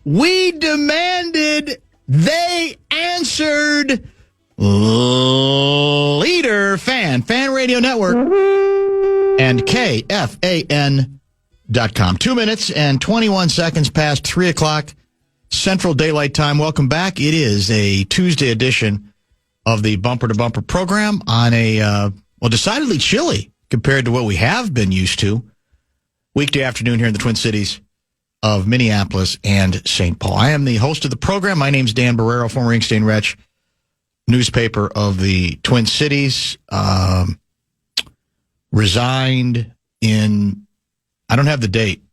We demanded, they answered. Leader Fan Radio Network, and KFAN.com. 2 minutes and 21 seconds past 3 o'clock Central Daylight Time. Welcome back. It is a Tuesday edition of the Bumper to Bumper program on a, decidedly chilly compared to what we have been used to. Weekday afternoon here in the Twin Cities of Minneapolis and St. Paul. I am the host of the program. My name's Dan Barreiro, former Inkstein Wretch, newspaper of the Twin Cities, resigned in, I don't have the date.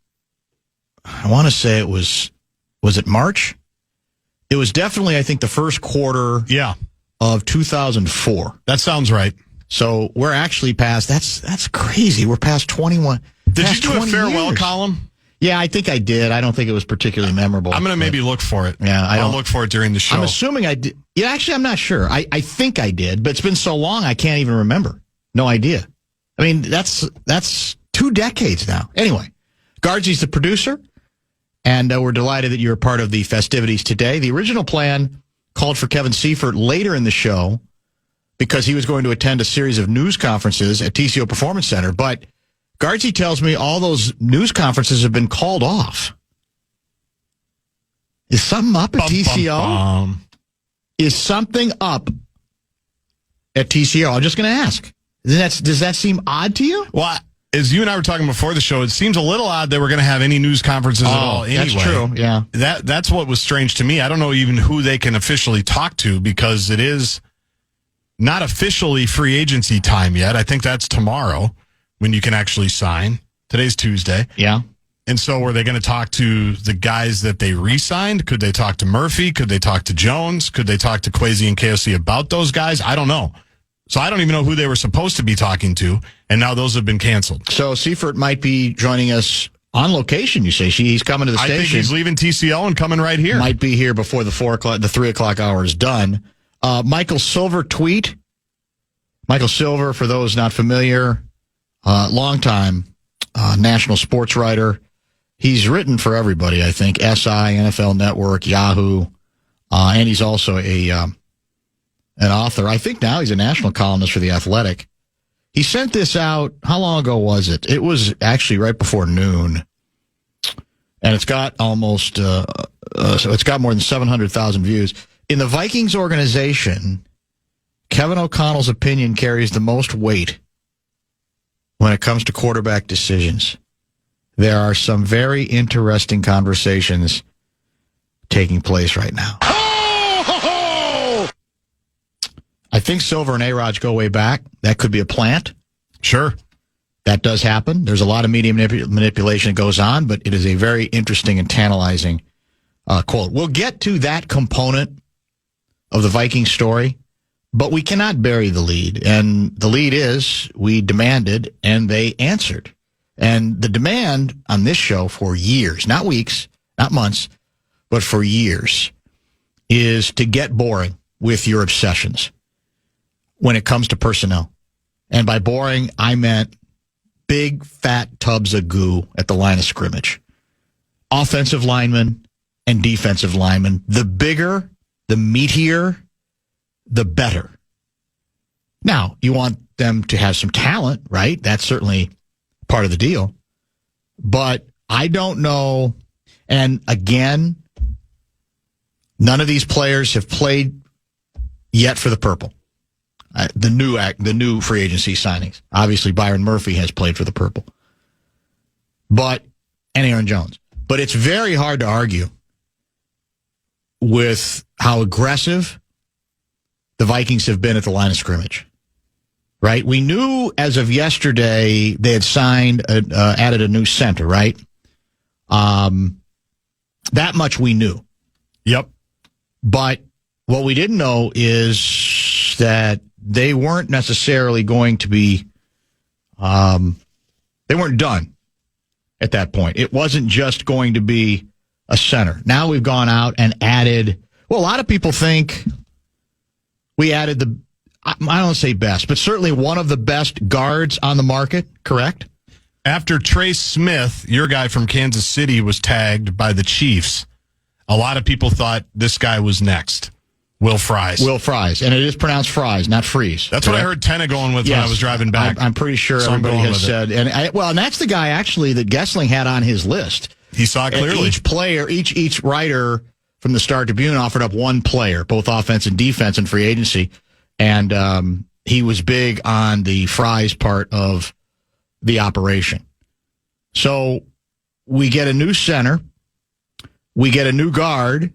I want to say it was it March? It was definitely, I think, the first quarter of 2004. That sounds right. So we're actually past, that's crazy. We're past 21. Did you do a farewell column? Yeah, I think I did. I don't think it was particularly memorable. I'm going to maybe look for it. Yeah, I'll look for it during the show. I'm assuming I did. Yeah, actually, I'm not sure. I think I did, but it's been so long I can't even remember. No idea. I mean, that's 2 decades now. Anyway, Guardsy's the producer, and we're delighted that you're a part of the festivities today. The original plan called for Kevin Seifert later in the show because he was going to attend a series of news conferences at TCO Performance Center, but Guardsy tells me all those news conferences have been called off. Is something up at TCO? Is something up at TCO? I'm just going to ask. Does that seem odd to you? Well, as you and I were talking before the show, it seems a little odd that we're going to have any news conferences at all anyway. That's true, yeah. That's what was strange to me. I don't know even who they can officially talk to because it is not officially free agency time yet. I think that's tomorrow when you can actually sign. Today's Tuesday. Yeah. And so were they going to talk to the guys that they re-signed? Could they talk to Murphy? Could they talk to Jones? Could they talk to Kwesi and KFC about those guys? I don't know. So I don't even know who they were supposed to be talking to, and now those have been canceled. So Seifert might be joining us on location, you say. He's coming to the station. I think he's leaving TCO and coming right here. Might be here before the 3 o'clock hour is done. Michael Silver tweet. Michael Silver, for those not familiar, longtime national sports writer. He's written for everybody, I think, SI, NFL Network, Yahoo, and he's also an author. I think now he's a national columnist for The Athletic. He sent this out, how long ago was it? It was actually right before noon, and it's got almost, so it's got more than 700,000 views. In the Vikings organization, Kevin O'Connell's opinion carries the most weight when it comes to quarterback decisions. There are some very interesting conversations taking place right now. I think Silver and A-Rod go way back. That could be a plant. Sure. That does happen. There's a lot of media manipulation that goes on, but it is a very interesting and tantalizing quote. We'll get to that component of the Viking story, but we cannot bury the lead. And the lead is we demanded, and they answered. And the demand on this show for years, not weeks, not months, but for years, is to get boring with your obsessions when it comes to personnel. And by boring, I meant big, fat tubs of goo at the line of scrimmage. Offensive linemen and defensive linemen. The bigger, the meatier, the better. Now, you want them to have some talent, right? That's certainly part of the deal. But I don't know. And again, none of these players have played yet for the Purple. The new free agency signings. Obviously, Byron Murphy has played for the Purple. And Aaron Jones. But it's very hard to argue with how aggressive the Vikings have been at the line of scrimmage. Right? We knew as of yesterday they had signed, added a new center, right? That much we knew. Yep. But what we didn't know is that they weren't necessarily going to be, they weren't done at that point. It wasn't just going to be a center. Now we've gone out and added, well, a lot of people think we added I don't want to say best, but certainly one of the best guards on the market, correct? After Trey Smith, your guy from Kansas City, was tagged by the Chiefs, a lot of people thought this guy was next. Will Fries. Will Fries. And it is pronounced Fries, not Freeze. That's what I heard Tenna going with when I was driving back. I'm pretty sure so everybody has said. And that's the guy, actually, that Gessling had on his list. He saw it clearly. Each player, each writer from the Star Tribune offered up one player, both offense and defense in free agency. And he was big on the Fries part of the operation. So we get a new center. We get a new guard.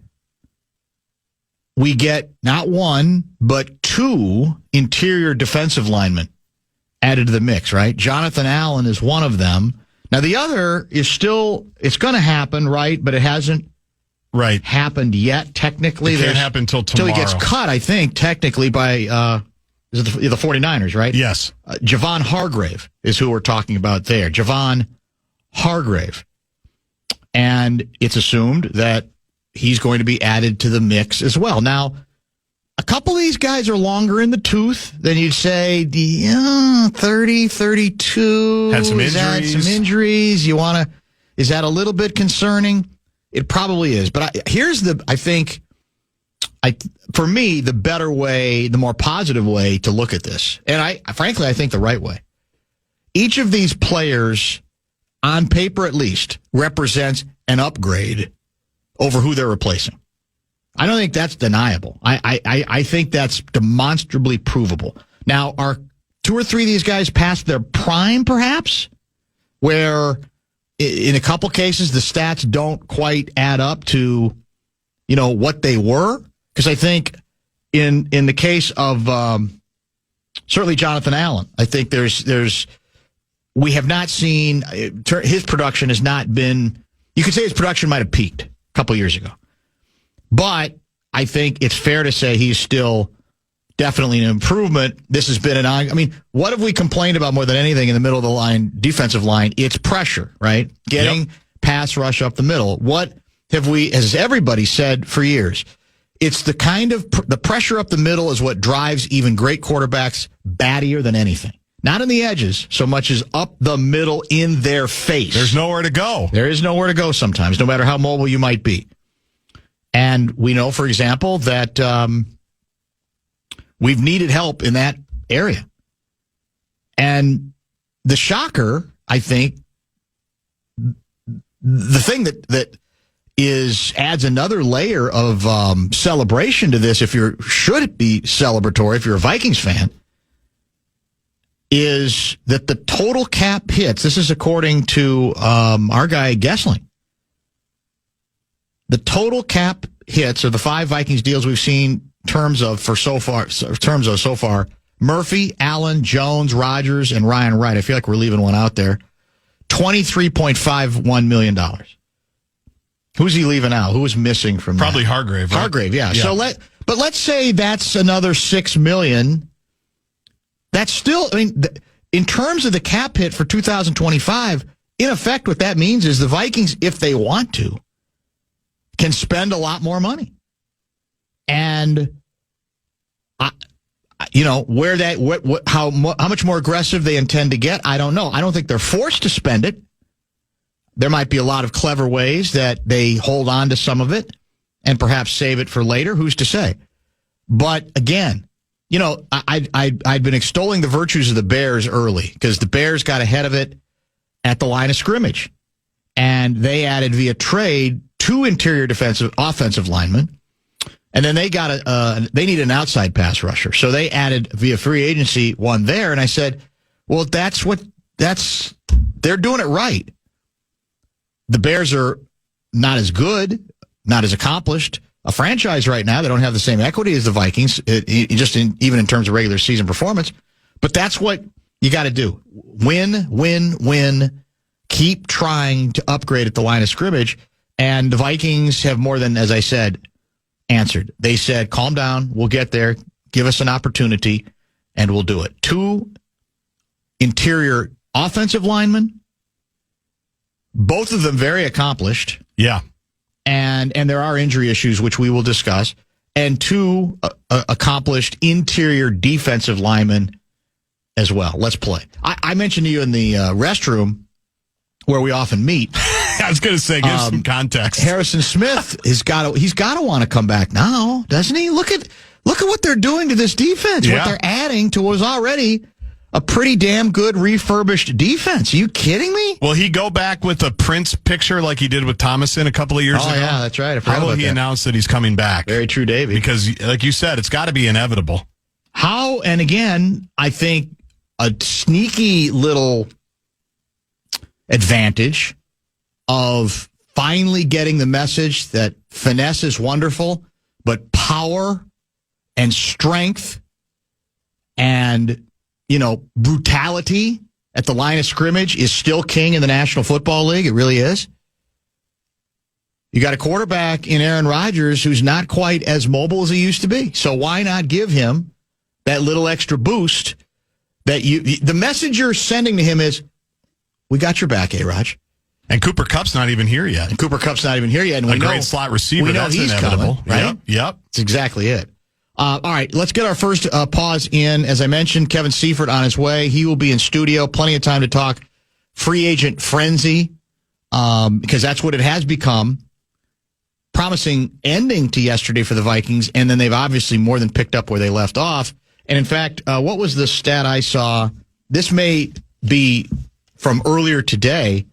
We get not one, but two interior defensive linemen added to the mix, right? Jonathan Allen is one of them. Now, the other is still, it's going to happen, right? But it hasn't happened yet, technically. It can't happen until tomorrow. Until he gets cut, I think, technically by is it the 49ers, right? Yes. Javon Hargrave is who we're talking about there. Javon Hargrave. And it's assumed that he's going to be added to the mix as well. Now, a couple of these guys are longer in the tooth than you'd say. 30, 32. Had some injuries. You want to? Is that a little bit concerning? It probably is. But for me, the better way, the more positive way to look at this, and I think the right way. Each of these players, on paper at least, represents an upgrade over who they're replacing. I don't think that's deniable. I think that's demonstrably provable. Now, are two or three of these guys past their prime, perhaps? Where, in a couple cases, the stats don't quite add up to, what they were? Because I think in the case of certainly Jonathan Allen, I think we have not seen, his production has not been, you could say his production might have peaked a couple years ago. But I think it's fair to say he's still definitely an improvement. This has been what have we complained about more than anything in the middle of the line, defensive line? It's pressure, right? Getting pass rush up the middle. What has everybody said for years? It's the kind of, the pressure up the middle is what drives even great quarterbacks battier than anything. Not in the edges so much as up the middle in their face. There's nowhere to go. There is nowhere to go sometimes, no matter how mobile you might be. And we know, for example, that we've needed help in that area. And the shocker, I think, the thing that adds another layer of celebration to this, should be celebratory if you're a Vikings fan, is that the total cap hits, this is according to our guy Gessling, the total cap hits of the 5 Vikings deals we've seen terms of so far, Murphy, Allen, Jones, Rodgers, and Ryan Wright. I feel like we're leaving one out there. $23.51 million. Who's he leaving out? Who was missing from Probably that? Hargrave. Right? Hargrave, yeah. So let's say that's another $6 million. That's still, in terms of the cap hit for 2025, in effect, what that means is the Vikings, if they want to, can spend a lot more money. And, how much more aggressive they intend to get, I don't know. I don't think they're forced to spend it. There might be a lot of clever ways that they hold on to some of it and perhaps save it for later. Who's to say? But again, I'd been extolling the virtues of the Bears early because the Bears got ahead of it at the line of scrimmage. And they added via trade 2 interior offensive linemen. And then they they need an outside pass rusher. So they added via free agency one there. And I said, well, they're doing it right. The Bears are not as good, not as accomplished a franchise right now. They don't have the same equity as the Vikings, even in terms of regular season performance. But that's what you got to do. Win, win, win. Keep trying to upgrade at the line of scrimmage. And the Vikings have more than, as I said, answered. They said, calm down, we'll get there. Give us an opportunity, and we'll do it. 2 interior offensive linemen, both of them very accomplished. Yeah. And there are injury issues, which we will discuss. And 2 accomplished interior defensive linemen as well. Let's play. I mentioned to you in the restroom where we often meet. I was going to say, give some context. Harrison Smith he's got to want to come back now, doesn't he? Look at what they're doing to this defense. Yeah. What they're adding to what was already a pretty damn good refurbished defense. Are you kidding me? Will he go back with a Prince picture like he did with Thomason a couple of years ago? Oh, yeah, that's right. I forgot How will about he that. announce that he's coming back? Very true, Davey. Because, like you said, it's got to be inevitable. How, and again, I think a sneaky little advantage of finally getting the message that finesse is wonderful, but power and strength and, brutality at the line of scrimmage is still king in the National Football League. It really is. You got a quarterback in Aaron Rodgers who's not quite as mobile as he used to be. So why not give him that little extra boost that the message you're sending to him is, we got your back, A-Raj. And Cooper Kupp's not even here yet. And a great slot receiver. We know That's he's inevitable. coming, right? Yep. That's exactly it. All right, let's get our first pause in. As I mentioned, Kevin Seifert on his way. He will be in studio. Plenty of time to talk free agent frenzy because that's what it has become. Promising ending to yesterday for the Vikings, and then they've obviously more than picked up where they left off. And in fact, what was the stat I saw? This may be from earlier today,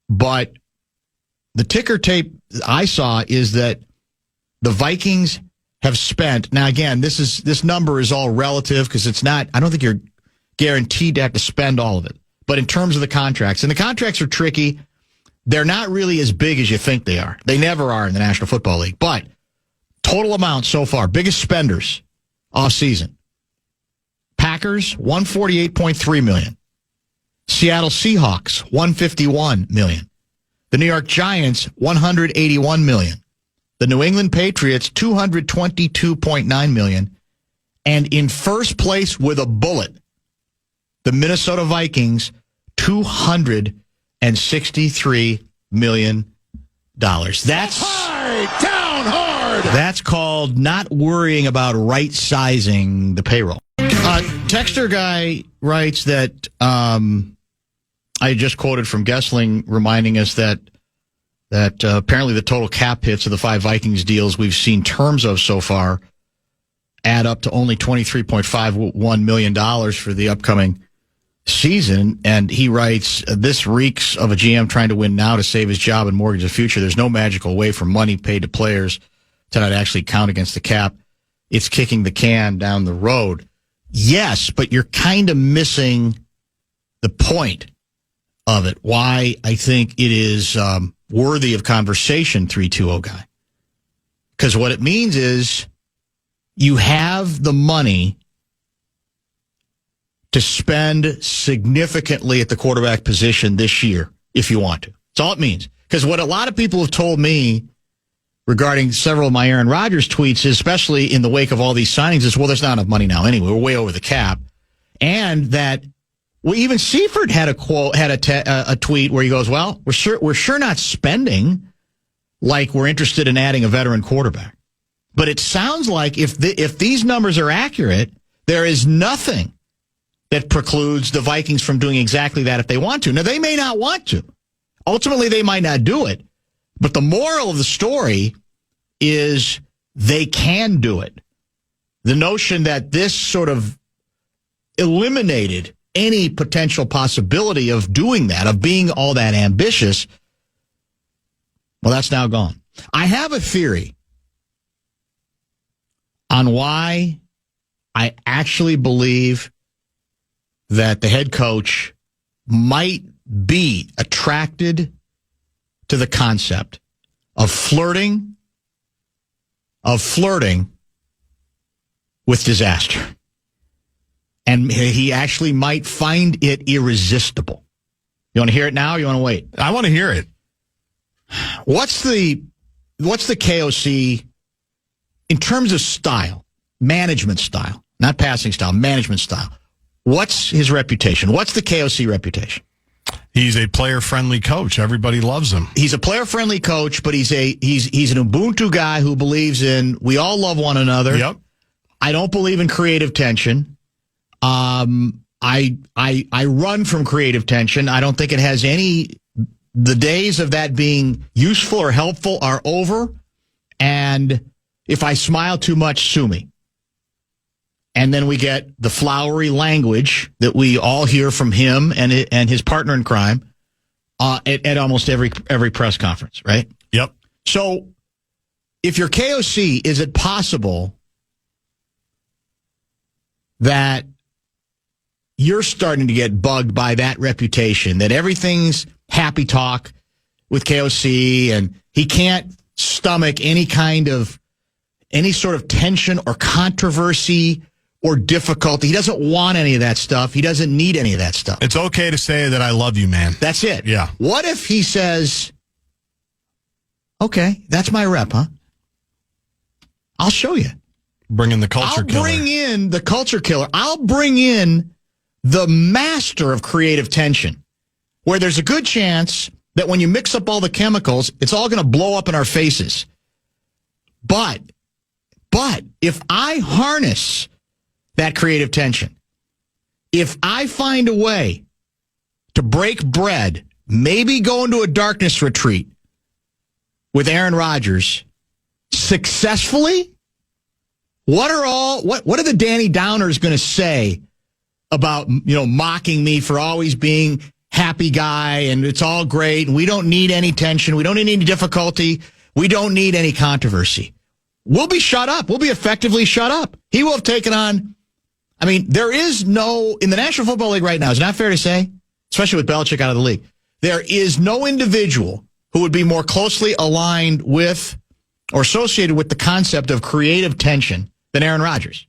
but the ticker tape I saw is that the Vikings have spent, now again, this number is all relative because it's not, I don't think you're guaranteed to have to spend all of it. But in terms of the contracts, and the contracts are tricky, they're not really as big as you think they are. They never are in the National Football League. But total amount so far, biggest spenders off season. Packers, $148.3 million. Seattle Seahawks, $151 million. The New York Giants, $181 million. The New England Patriots, $222.9 million. And in first place with a bullet, the Minnesota Vikings, $263 million. That's high, down hard. That's called not worrying about right-sizing the payroll. Texter guy writes that I just quoted from Gessling reminding us that apparently the total cap hits of the 5 Vikings deals we've seen terms of so far add up to only $23.51 million for the upcoming season. And he writes, this reeks of a GM trying to win now to save his job and mortgage the future. There's no magical way for money paid to players to not actually count against the cap. It's kicking the can down the road. Yes, but you're kind of missing the point of it. Why I think it is worthy of conversation, 320 guy. Because what it means is you have the money to spend significantly at the quarterback position this year if you want to. That's all it means. Because what a lot of people have told me regarding several of my Aaron Rodgers tweets, especially in the wake of all these signings, is, well, there's not enough money now anyway. We're way over the cap. And that, well, even Seifert had a tweet where he goes, well, we're sure not spending like we're interested in adding a veteran quarterback. But it sounds like if these numbers are accurate, there is nothing that precludes the Vikings from doing exactly that if they want to. Now, they may not want to. Ultimately, they might not do it. But the moral of the story is they can do it. The notion that this sort of eliminated any potential possibility of doing that, of being all that ambitious, well, that's now gone. I have a theory on why I actually believe that the head coach might be attracted to the concept of flirting with disaster. And he actually might find it irresistible. You want to hear it now or you want to wait? I want to hear it. What's the KOC in terms of style, management style, not passing style, management style? What's his reputation? What's the KOC reputation? He's a player-friendly coach. Everybody loves him. He's a player-friendly coach, but he's an Ubuntu guy who believes in we all love one another. Yep. I don't believe in creative tension. I run from creative tension. I don't think it has any the days of that being useful or helpful are over. And if I smile too much, sue me. And then we get the flowery language that we all hear from him and his partner in crime at almost every press conference, right? Yep. So if you're KOC, is it possible that you're starting to get bugged by that reputation, that everything's happy talk with KOC and he can't stomach any sort of tension or controversy or difficulty? He doesn't want any of that stuff. He doesn't need any of that stuff. It's okay to say that I love you, man. That's it. Yeah. What if he says, okay, that's my rep, huh? I'll show you. Bring in the culture killer. I'll bring in the culture killer. I'll bring in the master of creative tension, where there's a good chance that when you mix up all the chemicals, it's all going to blow up in our faces. But if I harness that creative tension, if I find a way to break bread, maybe go into a darkness retreat with Aaron Rodgers successfully, what are the Danny Downers going to say about, mocking me for always being happy guy and it's all great and we don't need any tension, we don't need any difficulty, we don't need any controversy? We'll be shut up. We'll be effectively shut up. He will have taken on, there is no, in the National Football League right now, is it not fair to say, especially with Belichick out of the league, there is no individual who would be more closely aligned with or associated with the concept of creative tension than Aaron Rodgers,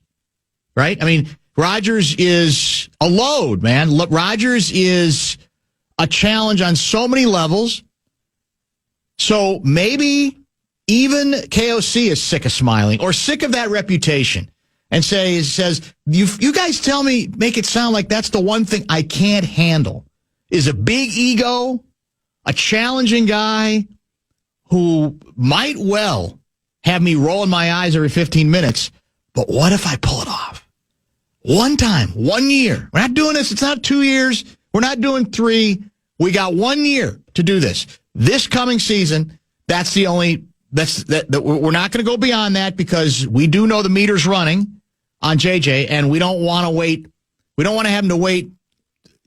right? Rodgers is a load, man. Rodgers is a challenge on so many levels. So maybe even KOC is sick of smiling or sick of that reputation and says, you guys make it sound like that's the one thing I can't handle, is a big ego, a challenging guy who might well have me rolling my eyes every 15 minutes. But what if I pull it off? One time, 1 year. We're not doing this. It's not 2 years. We're not doing 3. We got 1 year to do this. This coming season, we're not going to go beyond that because we do know the meter's running on JJ and we don't want to wait. We don't want to have him to wait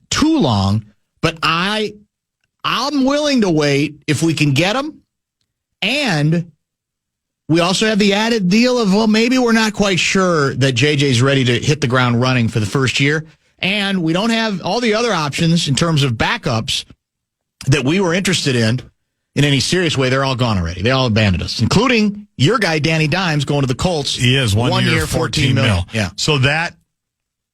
too long, but I'm willing to wait if we can get him. And we also have the added deal of, well, maybe we're not quite sure that JJ's ready to hit the ground running for the first year. And we don't have all the other options in terms of backups that we were interested in any serious way. They're all gone already. They all abandoned us, including your guy, Danny Dimes, going to the Colts. He is 1 year, $14 million. Yeah. So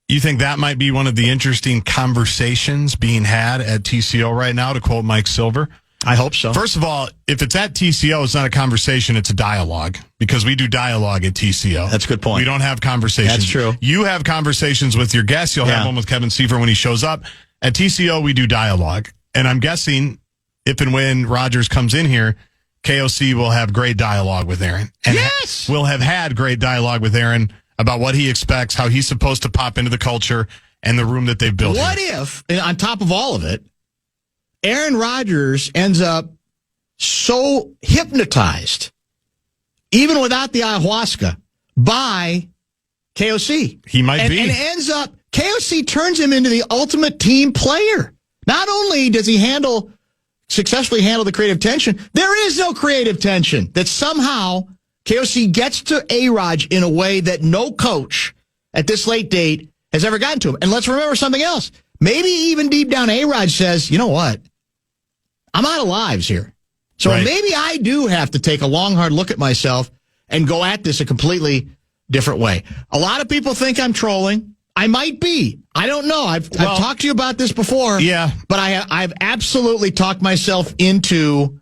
you think that might be one of the interesting conversations being had at TCO right now, to quote Mike Silver? I hope so. First of all, if it's at TCO, it's not a conversation, it's a dialogue, because we do dialogue at TCO. That's a good point. We don't have conversations. That's true. You have conversations with your guests. You'll have one with Kevin Seifert when he shows up. At TCO, we do dialogue. And I'm guessing if and when Rodgers comes in here, KOC will have great dialogue with Aaron. And yes! We'll have had great dialogue with Aaron about what he expects, how he's supposed to pop into the culture and the room that they've built. What if, and on top of all of it, Aaron Rodgers ends up so hypnotized, even without the ayahuasca, by KOC. He might be. And ends up, KOC turns him into the ultimate team player. Not only does he successfully handle the creative tension, there is no creative tension. That somehow KOC gets to A-Rod in a way that no coach at this late date has ever gotten to him. And let's remember something else. Maybe even deep down A-Rod says, you know what? I'm out of lives here. So maybe I do have to take a long, hard look at myself and go at this a completely different way. A lot of people think I'm trolling. I might be. I don't know. I've talked to you about this before. Yeah. But I've absolutely talked myself into,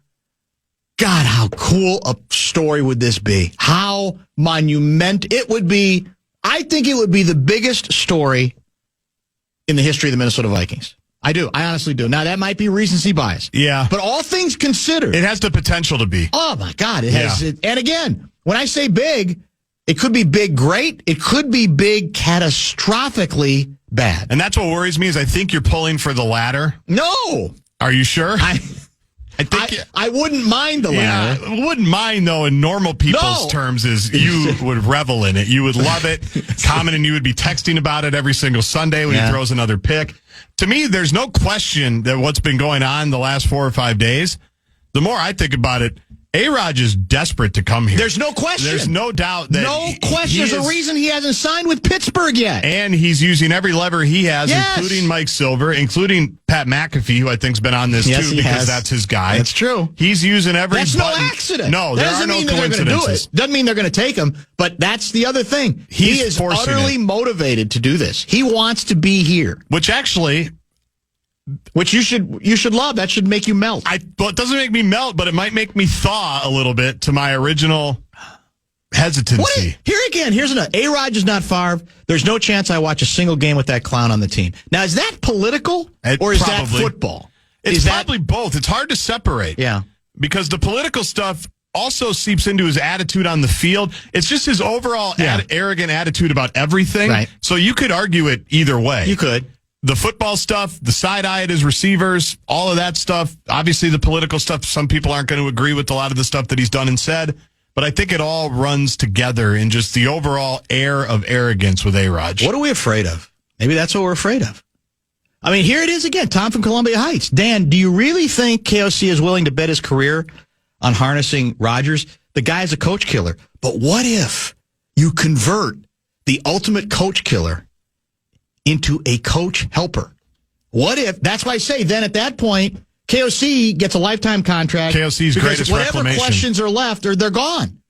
God, how cool a story would this be? How monumental it would be. I think it would be the biggest story in the history of the Minnesota Vikings. I do. I honestly do. Now, that might be recency bias. Yeah. But all things considered. It has the potential to be. Oh, my God. It has. And again, when I say big, it could be big great. It could be big catastrophically bad. And that's what worries me is I think you're pulling for the latter. No. Are you sure? I wouldn't mind the latter. Yeah, wouldn't mind, though, in normal people's terms, is you would revel in it. You would love it. Common, and you would be texting about it every single Sunday when he throws another pick. To me, there's no question that what's been going on the last 4 or 5 days, the more I think about it, A-Rod is desperate to come here. There's no question. There's no doubt that There's a reason he hasn't signed with Pittsburgh yet. And he's using every lever he has, including Mike Silver, including Pat McAfee, who I think's been on this too, because that's his guy. That's true. He's using every That's button. no accident. No, there are no coincidences. Doesn't mean they're going to take him, but that's the other thing. He is utterly motivated to do this. He wants to be here. Which you should love. That should make you melt. Well, it doesn't make me melt, but it might make me thaw a little bit to my original hesitancy. Here's another. A-Rod is not Favre. There's no chance I watch a single game with that clown on the team. Now, is that political or is that football? It's probably both. It's hard to separate. Yeah. Because the political stuff also seeps into his attitude on the field. It's just his overall arrogant attitude about everything. Right. So you could argue it either way. You could. The football stuff, the side eye at his receivers, all of that stuff. Obviously, the political stuff, some people aren't going to agree with a lot of the stuff that he's done and said. But I think it all runs together in just the overall air of arrogance with A-Rod. What are we afraid of? Maybe that's what we're afraid of. I mean, here it is again. Tom from Columbia Heights. Dan, do you really think KOC is willing to bet his career on harnessing Rodgers? The guy's a coach killer. But what if you convert the ultimate coach killer into a coach helper? What if, that's why I say, then at that point, KOC gets a lifetime contract. KOC's greatest whatever reclamation. Questions are left, or they're gone.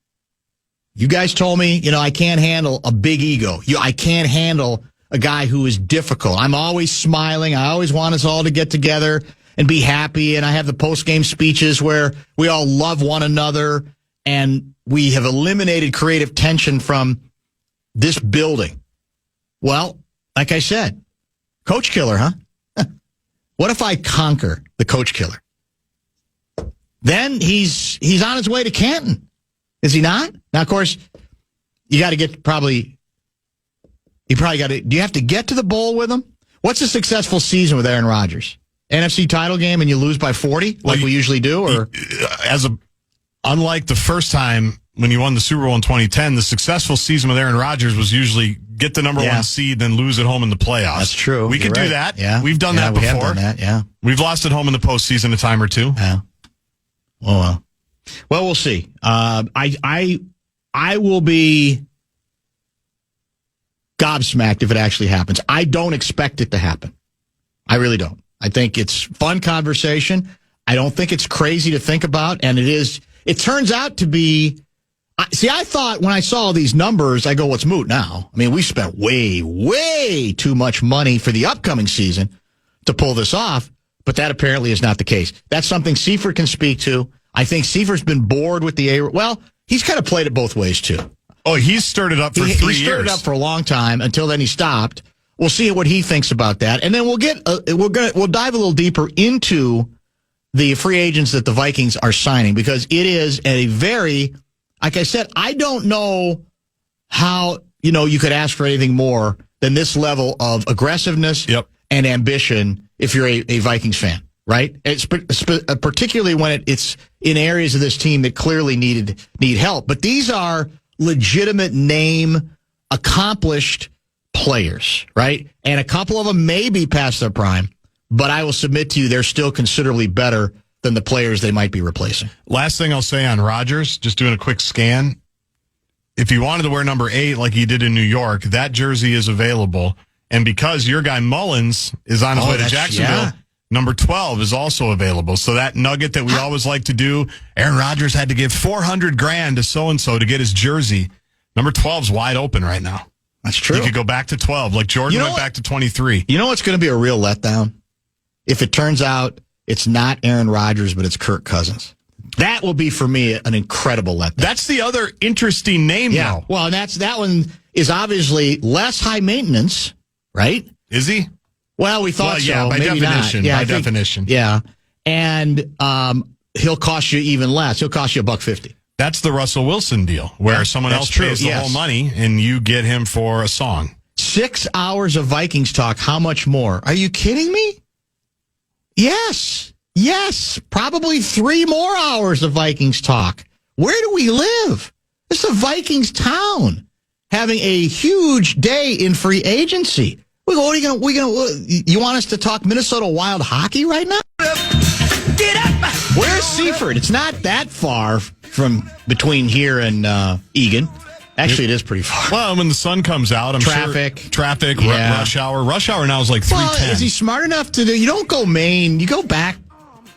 You guys told me, I can't handle a big ego. I can't handle a guy who is difficult. I'm always smiling. I always want us all to get together and be happy. And I have the post-game speeches where we all love one another. And we have eliminated creative tension from this building. Well, like I said, coach killer, huh? What if I conquer the coach killer? Then he's on his way to Canton. Is he not? Now, of course, you got to get you probably got to, do you have to get to the bowl with him? What's a successful season with Aaron Rodgers? NFC title game and you lose by 40 like we usually do? Or unlike the first time when you won the Super Bowl in 2010, the successful season with Aaron Rodgers was usually get the number one seed, then lose at home in the playoffs. That's true. We could do that. Yeah. We've done that before. We have done that, yeah. We've lost at home in the postseason a time or two. Yeah. Well, we'll see. I will be gobsmacked if it actually happens. I don't expect it to happen. I really don't. I think it's fun conversation. I don't think it's crazy to think about, and it is. It turns out to be. See, I thought when I saw these numbers, I go, what's moot now? I mean, we spent way, way too much money for the upcoming season to pull this off, but that apparently is not the case. That's something Seifert can speak to. I think Seifert's been bored with the Well, he's kind of played it both ways, too. Oh, he's stirred it up for 3 years. He stirred it up for a long time. Until then, he stopped. We'll see what he thinks about that, and then we'll dive a little deeper into the free agents that the Vikings are signing, because it is a very, like I said, I don't know how you could ask for anything more than this level of aggressiveness and ambition if you're a Vikings fan, right? It's particularly when it's in areas of this team that clearly need help. But these are legitimate name, accomplished players, right? And a couple of them may be past their prime, but I will submit to you they're still considerably better than the players they might be replacing. Last thing I'll say on Rodgers, just doing a quick scan. If he wanted to wear number 8 like he did in New York, that jersey is available. And because your guy Mullins is on his way to Jacksonville, number 12 is also available. So that nugget that we always like to do, Aaron Rodgers had to give $400,000 to so-and-so to get his jersey. Number 12's wide open right now. That's true. He could go back to 12, like Jordan went back to 23. You know what's going to be a real letdown? If it turns out it's not Aaron Rodgers, but it's Kirk Cousins. That will be, for me, an incredible letdown. That's the other interesting name, though. Well, and that one is obviously less high maintenance, right? Is he? Well, we thought so. By Maybe definition. Not. Yeah, by definition. Yeah. And he'll cost you even less. He'll cost you $150. That's the Russell Wilson deal, where someone else pays the whole money and you get him for a song. 6 hours of Vikings talk. How much more? Are you kidding me? Yes. Yes, probably 3 more hours of Vikings talk. Where do we live? It's a Vikings town having a huge day in free agency. You want us to talk Minnesota Wild hockey right now? Get up! Where's Seaford? It's not that far from between here and Egan. Actually, it is pretty far. Well, when the sun comes out, I'm traffic, sure. Traffic, yeah. Rush hour. Rush hour now is like 3:10. Well, is he smart enough to do? You don't go main. You go back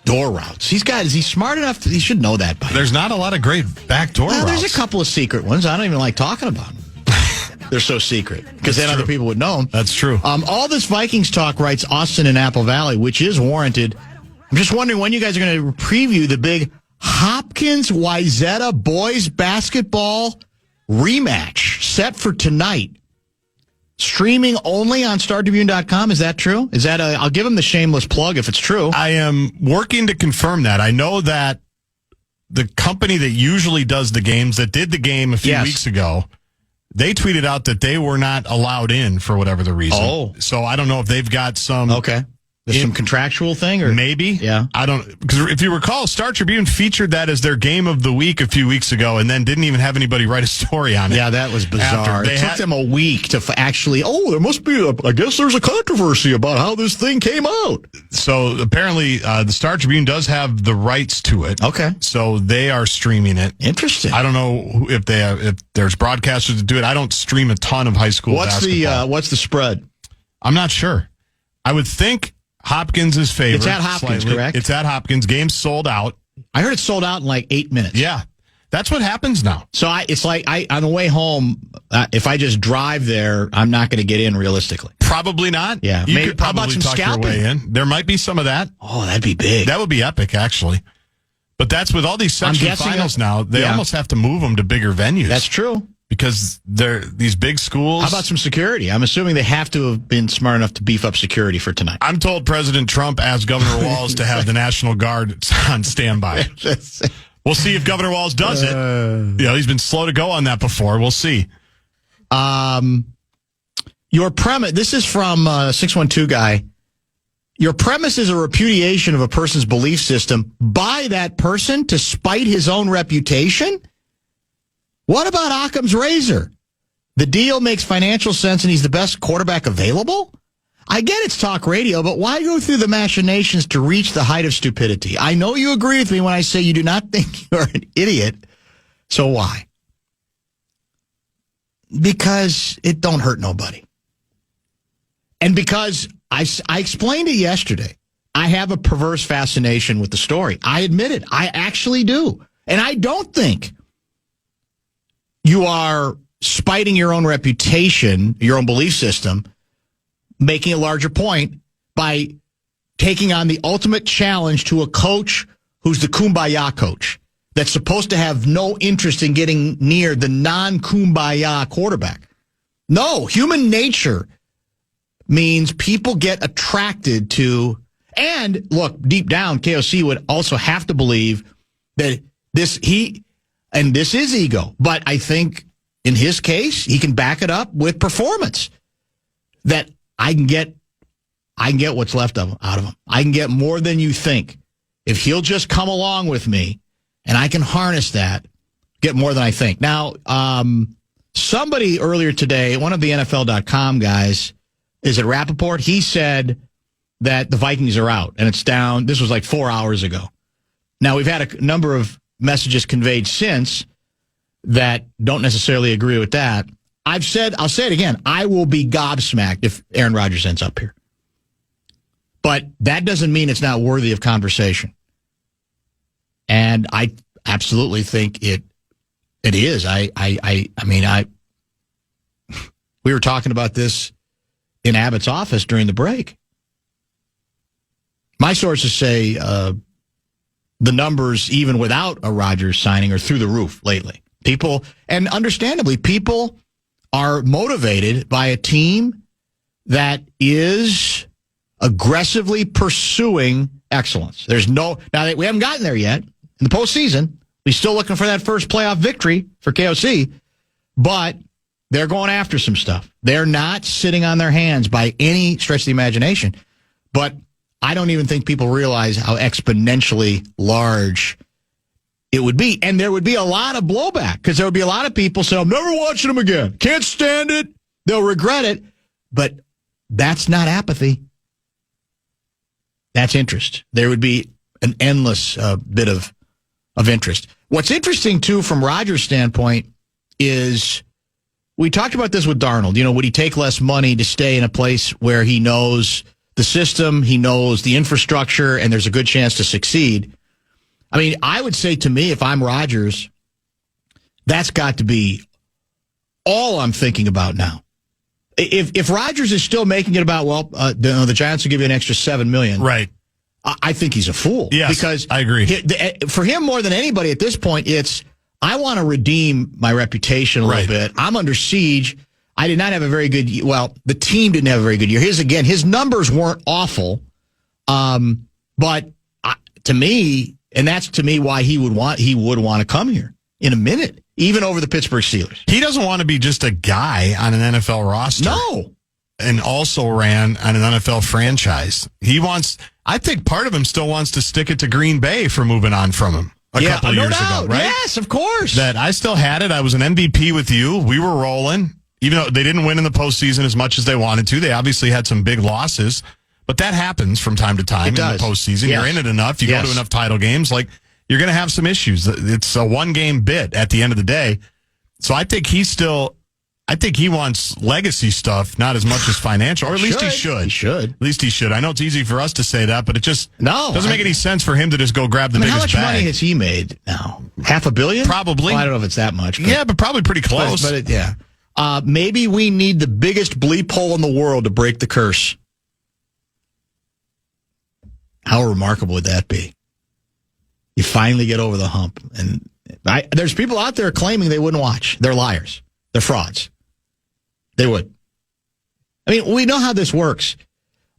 door routes. Is he smart enough he should know that by now. There's not a lot of great back door routes. There's a couple of secret ones. I don't even like talking about them. They're so secret because then other people would know them. That's true. All this Vikings talk, writes Austin in Apple Valley, which is warranted. I'm just wondering when you guys are going to preview the big Hopkins-Wayzata boys basketball rematch set for tonight. Streaming only on StarTribune.com. Is that true? I'll give him the shameless plug if it's true. I am working to confirm that. I know that the company that usually does the games, that did the game a few weeks ago, they tweeted out that they were not allowed in for whatever the reason. Oh. So I don't know if they've got some... Okay. There's some contractual thing? Or maybe. Yeah. I don't... Because if you recall, Star Tribune featured that as their game of the week a few weeks ago and then didn't even have anybody write a story on it. Yeah, that was bizarre. It took them a week to actually... there must be I guess there's a controversy about how this thing came out. So apparently the Star Tribune does have the rights to it. Okay. So they are streaming it. Interesting. I don't know if there's broadcasters that do it. I don't stream a ton of high school basketball. What's the spread? I'm not sure. I would think Hopkins is favored. It's at Hopkins, slightly. correct? It's at Hopkins. Game's sold out. I heard it's sold out in like 8 minutes. Yeah. That's what happens now. So it's like on the way home, if I just drive there, I'm not going to get in realistically. Probably not. Yeah. You Maybe, could probably talk your way in. There might be some of that. Oh, that'd be big. That would be epic, actually. But that's with all these section finals now, they almost have to move them to bigger venues. That's true. Because they're these big schools. How about some security? I'm assuming they have to have been smart enough to beef up security for tonight. I'm told President Trump asked Governor Walz to have the National Guard on standby. We'll see if Governor Walz does it. He's been slow to go on that before. We'll see. Your premise, this is from 612 guy. Your premise is a repudiation of a person's belief system by that person to spite his own reputation? What about Occam's razor? The deal makes financial sense and he's the best quarterback available? I get it's talk radio, but why go through the machinations to reach the height of stupidity? I know you agree with me when I say you do not think you're an idiot. So why? Because it don't hurt nobody. And because I explained it yesterday, I have a perverse fascination with the story. I admit it. I actually do. And I don't think you are spiting your own reputation, your own belief system, making a larger point by taking on the ultimate challenge to a coach who's the kumbaya coach that's supposed to have no interest in getting near the non-kumbaya quarterback. No, human nature means people get attracted to, and look, deep down, KOC would also have to believe that this is ego, but I think in his case, he can back it up with performance. That I can get what's left out of him. I can get more than you think. If he'll just come along with me and I can harness that, get more than I think. Now, somebody earlier today, one of the NFL.com guys, is it Rappaport? He said that the Vikings are out and it's down. This was like 4 hours ago. Now, we've had a number of messages conveyed since that don't necessarily agree with that. I'll say it again, I will be gobsmacked if Aaron Rodgers ends up here. But that doesn't mean it's not worthy of conversation. And I absolutely think it is. We were talking about this in Abbott's office during the break. My sources say the numbers, even without a Rodgers signing, are through the roof lately. People, and understandably, people are motivated by a team that is aggressively pursuing excellence. Now, we haven't gotten there yet in the postseason. We're still looking for that first playoff victory for KOC, but they're going after some stuff. They're not sitting on their hands by any stretch of the imagination. But I don't even think people realize how exponentially large it would be. And there would be a lot of blowback because there would be a lot of people saying, I'm never watching them again. Can't stand it. They'll regret it. But that's not apathy. That's interest. There would be an endless bit of interest. What's interesting, too, from Rodgers' standpoint is we talked about this with Darnold. Would he take less money to stay in a place where he knows the system, he knows the infrastructure, and there's a good chance to succeed? I mean, I would say to me, if I'm Rodgers, that's got to be all I'm thinking about now. If Rodgers is still making it about, the Giants will give you an extra $7 million. Right. I think he's a fool. Yes, because I agree. For him, more than anybody at this point, it's, I want to redeem my reputation a little bit. I'm under siege. I did not have a very good year. Well, the team didn't have a very good year. His numbers weren't awful. But to me, and that's to me why he would want to come here in a minute, even over the Pittsburgh Steelers. He doesn't want to be just a guy on an NFL roster. No. And also ran on an NFL franchise. I think part of him still wants to stick it to Green Bay for moving on from him a couple of years ago, right? Yes, of course. That I still had it. I was an MVP with you. We were rolling. Even though they didn't win in the postseason as much as they wanted to. They obviously had some big losses. But that happens from time to time in the postseason. Yes. You're in it enough. You go to enough title games. Like, you're going to have some issues. It's a one-game bit at the end of the day. So I think he wants legacy stuff, not as much as financial, or at least he should. He should. At least he should. I know it's easy for us to say that, but it just doesn't make any sense for him to just go grab the biggest bag. How much money has he made now? $500 million? Probably. Well, I don't know if it's that much. But probably pretty close. Maybe we need the biggest bleep hole in the world to break the curse. How remarkable would that be? You finally get over the hump. And there's people out there claiming they wouldn't watch. They're liars. They're frauds. They would. I mean, we know how this works.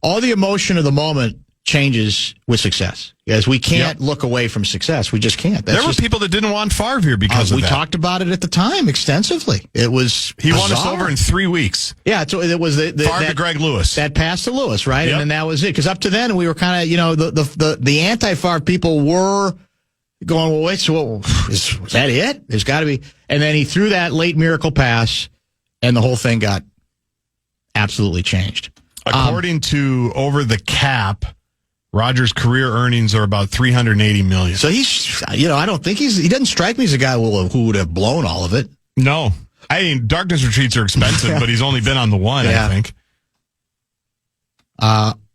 All the emotion of the moment changes with success. Because we can't look away from success. We just can't. There were people that didn't want Favre here because of that. We talked about it at the time extensively. It was He won us over in 3 weeks. Yeah, so it was Favre to Greg Lewis. That pass to Lewis, right? Yep. And then that was it. Because up to then, we were kind of, the anti-Favre people were going, well, wait, so was that it? There's got to be. And then he threw that late miracle pass, and the whole thing got absolutely changed. According to Over the Cap, Rodgers' career earnings are about $380 million. So he's, I don't think he doesn't strike me as a guy who would have blown all of it. No. I mean, darkness retreats are expensive, but he's only been on the one, I think.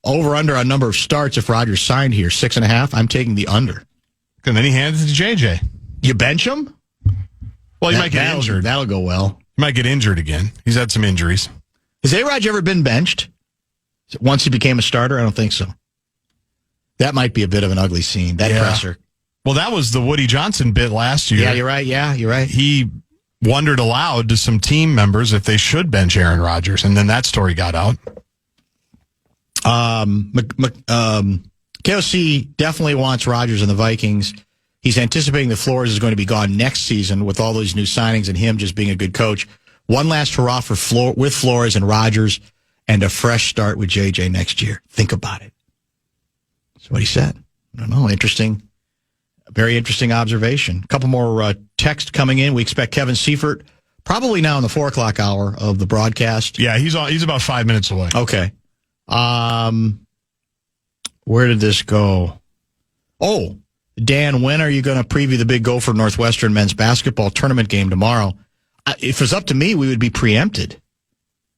Over under on number of starts if Rodgers signed here, 6.5. I'm taking the under. And then he hands it to JJ. You bench him? Well, he might get injured. That'll go well. He might get injured again. He's had some injuries. Has A-Rod ever been benched once he became a starter? I don't think so. That might be a bit of an ugly scene, that presser. Well, that was the Woody Johnson bit last year. Yeah, you're right. Yeah, you're right. He wondered aloud to some team members if they should bench Aaron Rodgers, and then that story got out. KOC definitely wants Rodgers and the Vikings. He's anticipating that Flores is going to be gone next season with all those new signings and him just being a good coach. One last hurrah with Flores and Rodgers and a fresh start with JJ next year. Think about it. That's what he said. I don't know. Interesting. Very interesting observation. A couple more text coming in. We expect Kevin Seifert probably now in the 4 o'clock hour of the broadcast. Yeah, he's about 5 minutes away. Okay. Where did this go? Oh, Dan, when are you going to preview the big Gopher Northwestern men's basketball tournament game tomorrow? If it was up to me, we would be preempted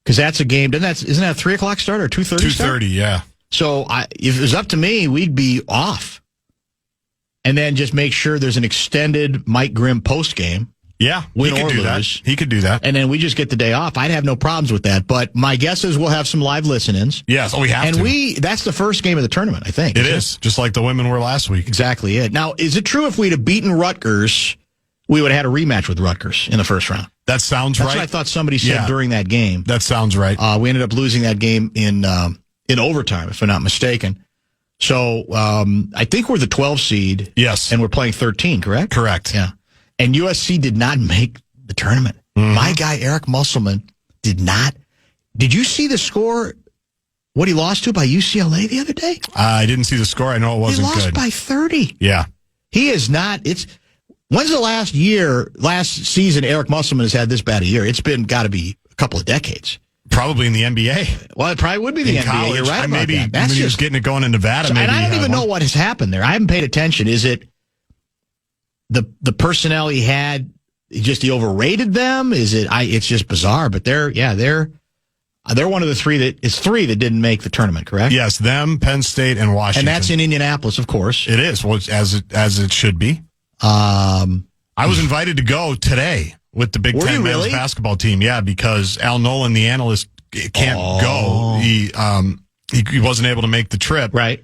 because that's a game. Isn't that a 3 o'clock start or 2:30? 2:30, yeah. So if it was up to me, we'd be off, and then just make sure there's an extended Mike Grimm post game. Yeah, he could do that. He could do that. And then we just get the day off. I'd have no problems with that. But my guess is we'll have some live listen-ins. Yes, we have to. And that's the first game of the tournament, I think. It is, just like the women were last week. Exactly it. Now, is it true if we'd have beaten Rutgers, we would have had a rematch with Rutgers in the first round? That sounds right. That's what I thought somebody said during that game. That sounds right. We ended up losing that game in overtime, if I'm not mistaken. So I think we're the 12 seed. Yes. And we're playing 13, correct? Correct. Yeah. And USC did not make the tournament. Mm-hmm. My guy, Eric Musselman, did not. Did you see the score what he lost to by UCLA the other day? I didn't see the score. I know it wasn't He lost good. by 30. Yeah. He is not. When's the last season Eric Musselman has had this bad a year? It's got to be a couple of decades. Probably in the NBA. Well, it probably would be the NBA. College. You're right about maybe that. That's when he was getting it going in Nevada. and I don't even know what has happened there. I haven't paid attention. Is it the personnel he had? He overrated them? Is it? It's just bizarre. But they're one of the three that didn't make the tournament. Correct? Yes, them, Penn State, and Washington. And that's in Indianapolis, of course. It is. Well, as it should be. I was invited to go today with the Big Ten men's basketball team. Yeah, because Al Nolan, the analyst, can't go. He wasn't able to make the trip. Right.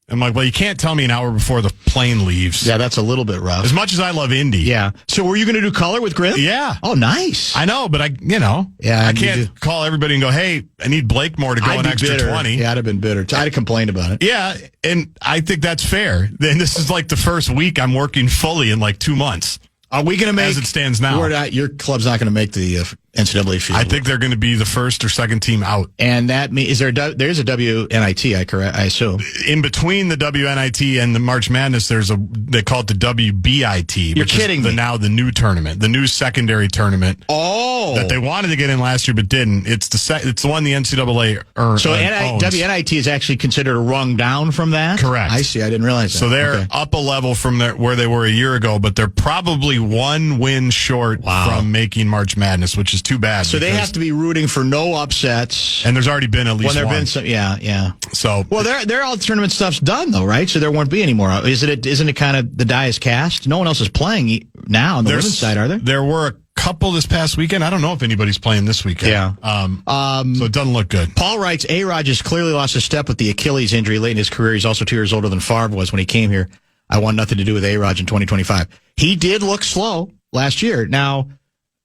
I'm like, well, you can't tell me an hour before the plane leaves. Yeah, that's a little bit rough. As much as I love Indy. Yeah. So were you going to do color with Grimm? Yeah. Oh, nice. I know, but I can't call everybody and go, hey, I need Blakemore to go an extra 20. Yeah, I'd have been bitter. I'd have complained about it. Yeah, and I think that's fair. Then this is like the first week I'm working fully in like 2 months. Are we going to make, as it stands now? Your club's not going to make the NCAA field. I think they're going to be the first or second team out. And that means there's a WNIT, I assume. In between the WNIT and the March Madness, they call it the WBIT. You're kidding me. Now the new tournament, the new secondary tournament. Oh, that they wanted to get in last year but didn't. It's the one the NCAA owns. So WNIT is actually considered a rung down from that? Correct. I see. I didn't realize that. So they're up a level from where they were a year ago, but they're probably one win short from making March Madness, which is too bad. So they have to be rooting for no upsets. And there's already been at least one. Been some, yeah. So they're all the tournament stuff's done though, right? So there won't be any more. Isn't it kind of the die is cast? No one else is playing now on the women's side, are there? There were a couple this past weekend. I don't know if anybody's playing this weekend. Yeah. So it doesn't look good. Paul writes, Aaron Rodgers clearly lost a step with the Achilles injury late in his career. He's also 2 years older than Favre was when he came here. I want nothing to do with Aaron Rodgers in 2025. He did look slow last year. Now,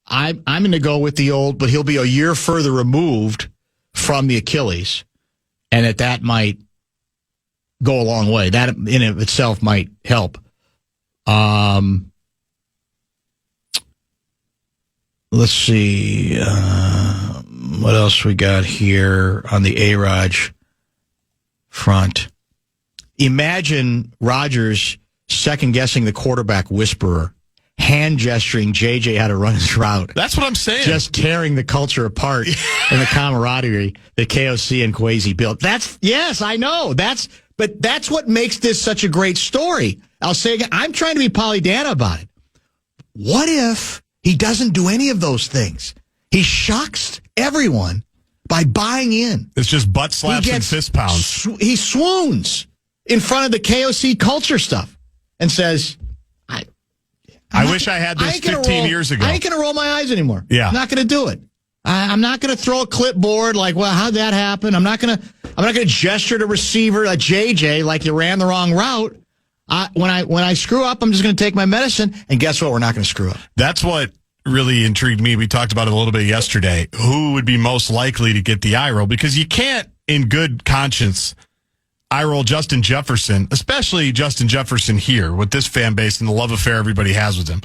I'm going to go with the old, but he'll be a year further removed from the Achilles, and that might go a long way. That in of itself might help. Let's see what else we got here on the A-Raj front. Imagine Rodgers second-guessing the quarterback whisperer, hand gesturing JJ how to run his route. That's what I'm saying. Just tearing the culture apart and the camaraderie that KOC and Kwesi built. Yes, I know. But that's what makes this such a great story. I'll say again, I'm trying to be Pollyanna about it. What if he doesn't do any of those things? He shocks everyone by buying in. It's just butt slaps and fist pounds. He swoons in front of the KOC culture stuff and says, I wish I had this 15 years ago. I ain't going to roll my eyes anymore. Yeah. I'm not going to do it. I'm not going to throw a clipboard like, well, how'd that happen? I'm not going to gesture to receiver, a JJ, like you ran the wrong route. When I screw up, I'm just going to take my medicine. And guess what? We're not going to screw up. That's what really intrigued me. We talked about it a little bit yesterday. Who would be most likely to get the eye roll? Because you can't, in good conscience, eye roll Justin Jefferson, especially Justin Jefferson here with this fan base and the love affair everybody has with him.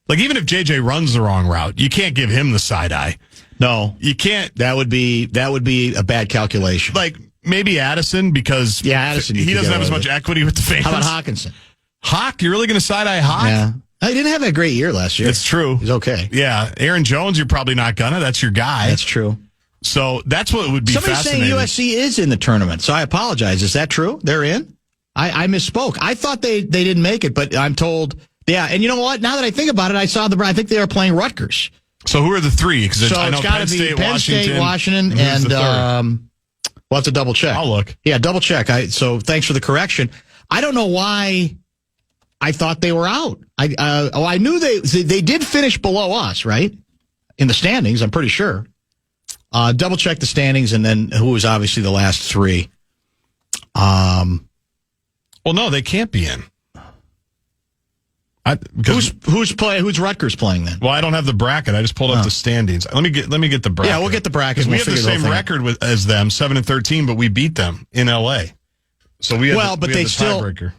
Like, even if JJ runs the wrong route, you can't give him the side eye. No, you can't. That would be a bad calculation. Like maybe Addison, because Addison, he doesn't have as much equity with the fans. How about Hawkinson? Hawk, you're really going to side eye Hawk? Yeah, he didn't have a great year last year. It's true. He's okay. Yeah, Aaron Jones, you're probably not gonna. That's your guy. That's true. So that's what would be Somebody's fascinating. saying USC is in the tournament, so I apologize. Is that true? They're in? I misspoke. I thought they didn't make it, but I'm told, yeah. And you know what? Now that I think about it, I think they are playing Rutgers. So who are the three? Because So I know it's got to be Penn State, Washington, and we'll have to double check. I'll look. Yeah, double check. So thanks for the correction. I don't know why I thought they were out. I knew they did finish below us, right? In the standings, I'm pretty sure. Double check the standings, and then who was obviously the last three. Well, no, they can't be in. Who's Rutgers playing then? Well, I don't have the bracket. I just pulled up the standings. Let me get the bracket. Yeah, we'll get the bracket. We have the same record as them, 7-13, but we beat them in LA. So we have but they still. tiebreaker.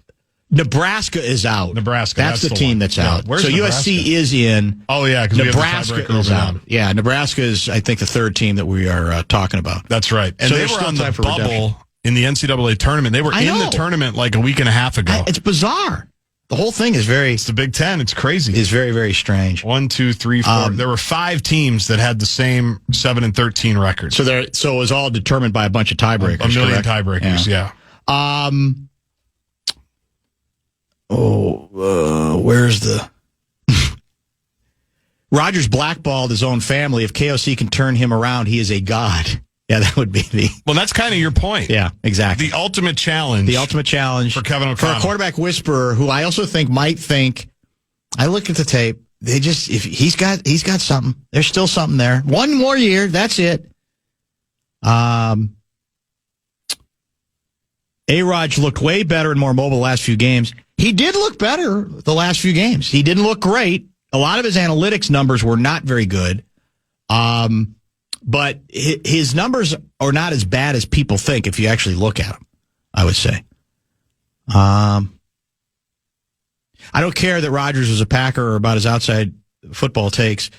Nebraska is out. Nebraska. That's the team one. that's Yeah. out. Where's So Nebraska? USC is in. Oh, yeah, because Nebraska is out. Yeah, Nebraska is, I think, the third team that we are talking about. That's right. And So they there's were still on time the for bubble redemption. in the NCAA tournament. They were I in know. the tournament like a week and a half ago. It's bizarre. The whole thing is It's the Big Ten. It's crazy. very, very strange. 1, 2, 3, 4. There were 5 teams that had the same 7-13 record. So it was all determined by a bunch of tiebreakers. A million correct? tiebreakers, yeah. Where's the Rodgers blackballed his own family. If KOC can turn him around, he is a god. Yeah, that would be the. Well, that's kind of your point. Yeah, exactly. The ultimate challenge. The ultimate challenge for Kevin for O'Connell. a quarterback whisperer who I also think might think. I look at the tape. If he's got something. There's still something there. One more year. That's it. A-Rod looked way better and more mobile the last few games. He did look better the last few games. He didn't look great. A lot of his analytics numbers were not very good. But his numbers are not as bad as people think if you actually look at them, I would say. I don't care that Rodgers was a Packer or about his outside football takes.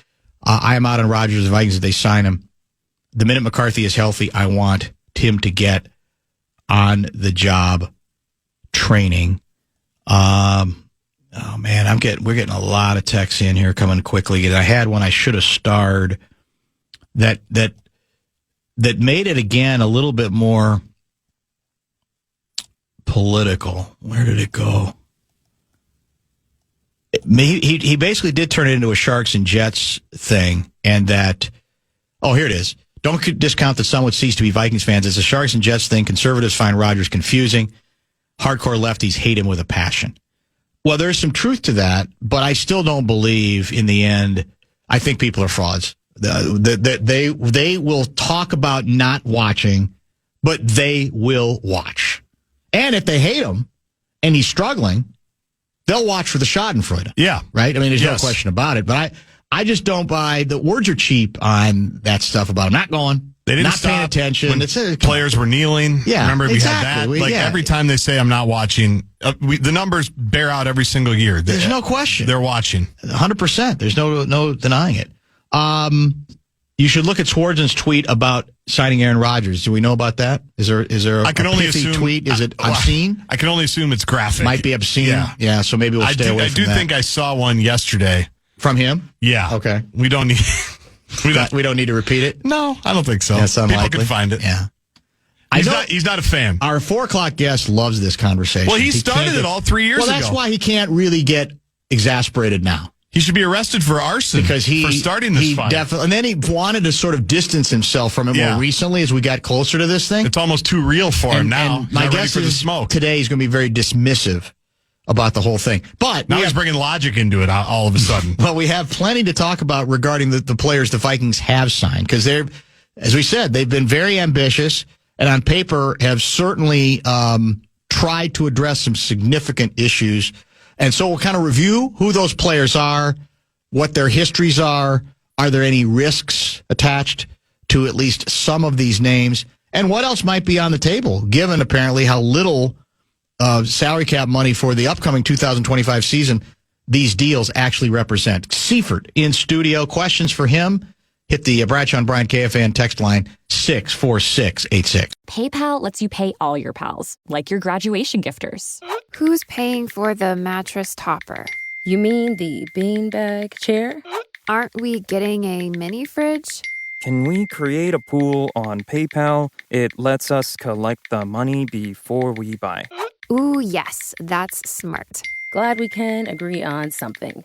I am out on Rodgers and Vikings if they sign him. The minute McCarthy is healthy, I want him to get on the job training. Oh man, we're getting a lot of texts in here coming quickly. And I had one I should have starred that made it again a little bit more political. Where did it go? He basically did turn it into a Sharks and Jets thing, and that. Oh, here it is. Don't discount that some would cease to be Vikings fans. It's a Sharks and Jets thing. Conservatives find Rodgers confusing. Hardcore lefties hate him with a passion. Well, there's some truth to that, but I still don't believe in the end. I think people are frauds. They will talk about not watching, but they will watch. And if they hate him and he's struggling, they'll watch for the Schadenfreude. Yeah. Right? I mean, there's Yes. no question about it. But I just don't buy the words are cheap on that stuff about him not going. They didn't not stop paying attention. when players were kneeling. Yeah, remember we exactly. had that. Every time they say I'm not watching, the numbers bear out every single year. There's no question. They're watching. 100%. There's no denying it. You should look at Swartzen's tweet about signing Aaron Rodgers. Do we know about that? Is there I can a only pithy assume tweet? Is it obscene? I can only assume it's graphic. Might be obscene. Yeah. So maybe we'll stay away I from do that. think I saw one yesterday From him? Yeah. Okay. We don't need. We don't need to repeat it. No, I don't think so. That's unlikely. People can find it. Yeah. He's not a fan. Our 4:00 guest loves this conversation. Well, he started it all 3 years ago. Well, that's why he can't really get exasperated now. He should be arrested for arson Because for starting this fight. Definitely, and then he wanted to sort of distance himself from it Yeah. more recently as we got closer to this thing. It's almost too real for him now. And my Not ready guess for the is smoke. today he's going to be very dismissive about the whole thing. But Now he's bringing logic into it all of a sudden. well, we have plenty to talk about regarding the players the Vikings have signed because they're, as we said, they've been very ambitious and on paper have certainly tried to address some significant issues. And so we'll kind of review who those players are, what their histories are there any risks attached to at least some of these names, and what else might be on the table, given apparently how little salary cap money for the upcoming 2025 season these deals actually represent. Seifert in studio. Questions for him? Hit the Bradshaw and Bryant KFAN text line 64686. PayPal lets you pay all your pals, like your graduation gifters. Who's paying for the mattress topper? You mean the beanbag chair? Aren't we getting a mini fridge? Can we create a pool on PayPal? It lets us collect the money before we buy. Ooh, yes, that's smart. Glad we can agree on something.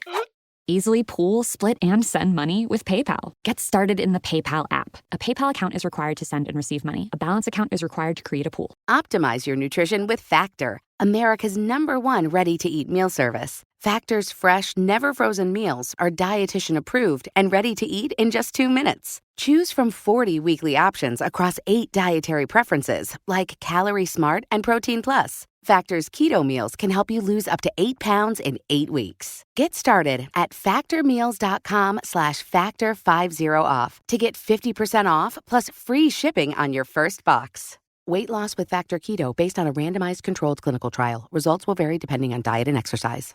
Easily pool, split, and send money with PayPal. Get started in the PayPal app. A PayPal account is required to send and receive money. A balance account is required to create a pool. Optimize your nutrition with Factor, America's #1 ready-to-eat meal service. Factor's fresh, never-frozen meals are dietitian approved and ready to eat in just 2 minutes. Choose from 40 weekly options across 8 dietary preferences, like Calorie Smart and Protein Plus. Factor's keto meals can help you lose up to 8 pounds in 8 weeks. Get started at factormeals.com/factor50 off to get 50% off plus free shipping on your first box. Weight loss with Factor Keto based on a randomized controlled clinical trial. Results will vary depending on diet and exercise.